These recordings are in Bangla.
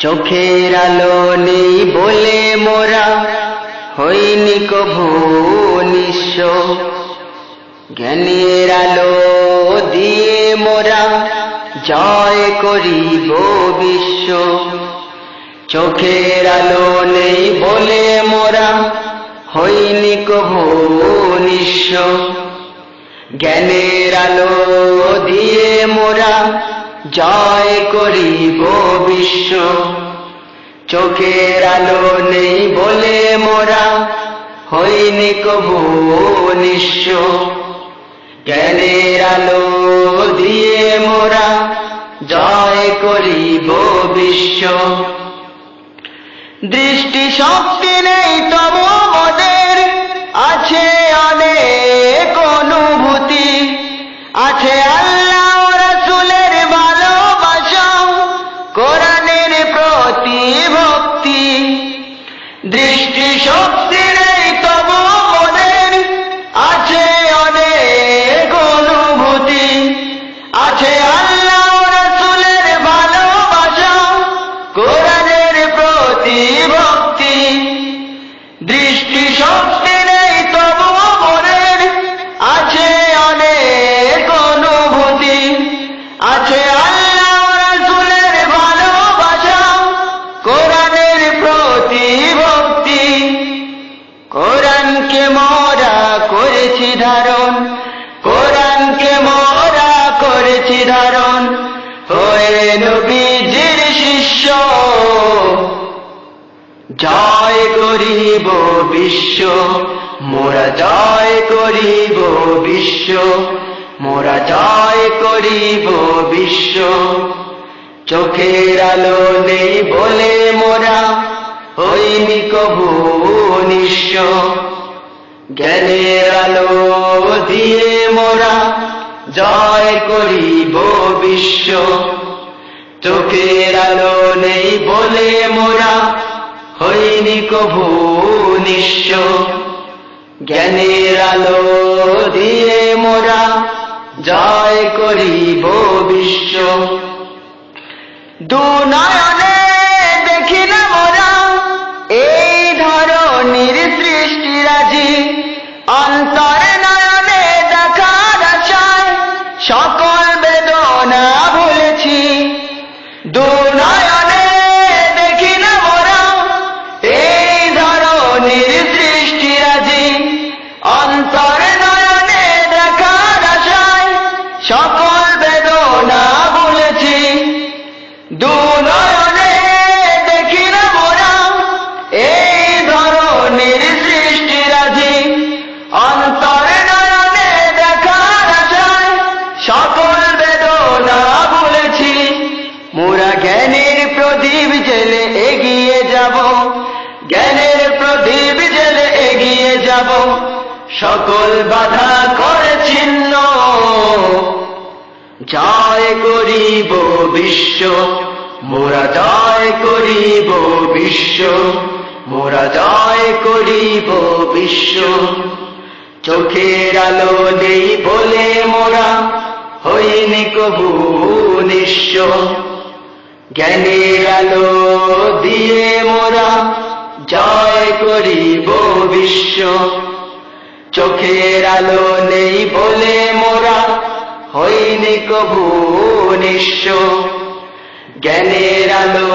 চোখের আলো নেই বলে মোরা হইনি কভু নিঃস্ব, জ্ঞানের আলো দিয়ে মোরা জয় করিব বিশ্ব। চোখের আলো নেই বলে মোরা হইনি কভু নিঃস্ব, জ্ঞানের আলো দিয়ে মোরা জয় করিব বিশ্ব। চোখের আলো নেই বলে মোরা হইনি কভু নিঃস্ব, জ্ঞানের আলো দিয়ে মোরা জয় করিব বিশ্ব। দৃষ্টি শক্তি নেই তবু মোদের আছে অনেক অনুভূতি, আছে আল্লাহ রাসূলের ভালোবাসা, কোরআনের প্রতি ভক্তি। দৃষ্টি শক্তি নেই তবু মোদের আছে অনেক অনুভূতি, আছে আল্লাহ রাসূলের ভালোবাসা, কোরআনের প্রতি ভক্তি। দৃষ্টি শক্তি নেই তবু মোদের আছে অনেক অনুভূতি, আছে আল্লাহ রাসূলের ভালোবাসা, কোরআনের প্রতি ভক্তি। কোরআনকে মোরা করেছি ধারণ, কোরআনকে মোরা করেছি ধারণ, হয়ে নবীজির শিষ্য। জয় করিব বিশ্ব, মোরা জয় করিব বিশ্ব, মোরা জয় করিব বিশ্ব। চোখের আলো নেই বলে মোরা হইনি কভু নিঃস্ব, জ্ঞানের আলো দিয়ে মোরা জয় করিব বিশ্ব। চোখের আলো নেই বলে মোরা হইনি কভু নিঃস্ব, জ্ঞানের আলো দিয়ে মোরা জয় করিব বিশ্ব। দু নয়নে দেখি না মোরা এই ধরনের সৃষ্টিরাজি, অন্তর নয়নে দেখার আশায় সকল বেদনা ভুলেছি। দু নয়নে দেখি না মোরা এই ধরনের সৃষ্টিরাজি, অন্তর নয়নে দেখার আশায় সকল বেদনা ভুলেছি। দু নয়নে দেখি না মোরা এই ধরনের সৃষ্টিরাজি, অন্তর নয়নে দেখার আশায় সকল বেদনা ভুলেছি। মোরা জ্ঞানের প্রদীপ জেলে এগিয়ে যাব, জ্ঞানের প্রদীপ জেলে এগিয়ে যাব, সকল বাধা করে ছিন্ন। জয় করিব বিশ্ব, মোরা জয় করিব বিশ্ব, মোরা জয় করিব বিশ্ব। চোখের আলো নেই বলে মোরা হইনি কভু নিঃস্ব, জ্ঞানের আলো দিয়ে মোরা জয় করিব বিশ্ব। চোখের আলো নেই বলে মোরা হইনি কভু নিঃস্ব, জ্ঞানের আলো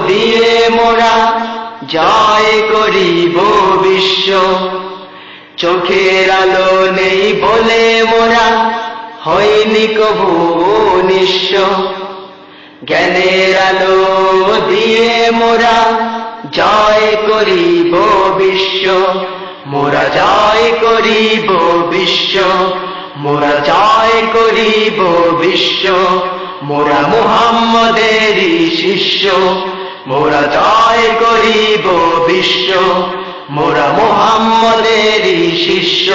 দিয়ে মোরা জয় করিব বিশ্ব। চোখের আলো নেই বলে মোরা হইনি কভু নিঃস্ব, জ্ঞানের আলো দিয়ে মোরা জয় করিব বিশ্ব। মোরা জয় করিব বিশ্ব, মোরা জয় করিব বিশ্ব, মোরা মুহাম্মদেরই শিষ্য। মোরা জয় করিব বিশ্ব, মোরা মুহাম্মদেরই শিষ্য।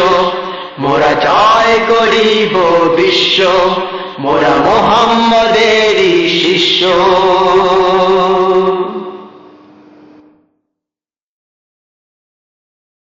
মোরা জয় করিব বিশ্ব, মোরা মুহাম্মদেরই শিষ্য।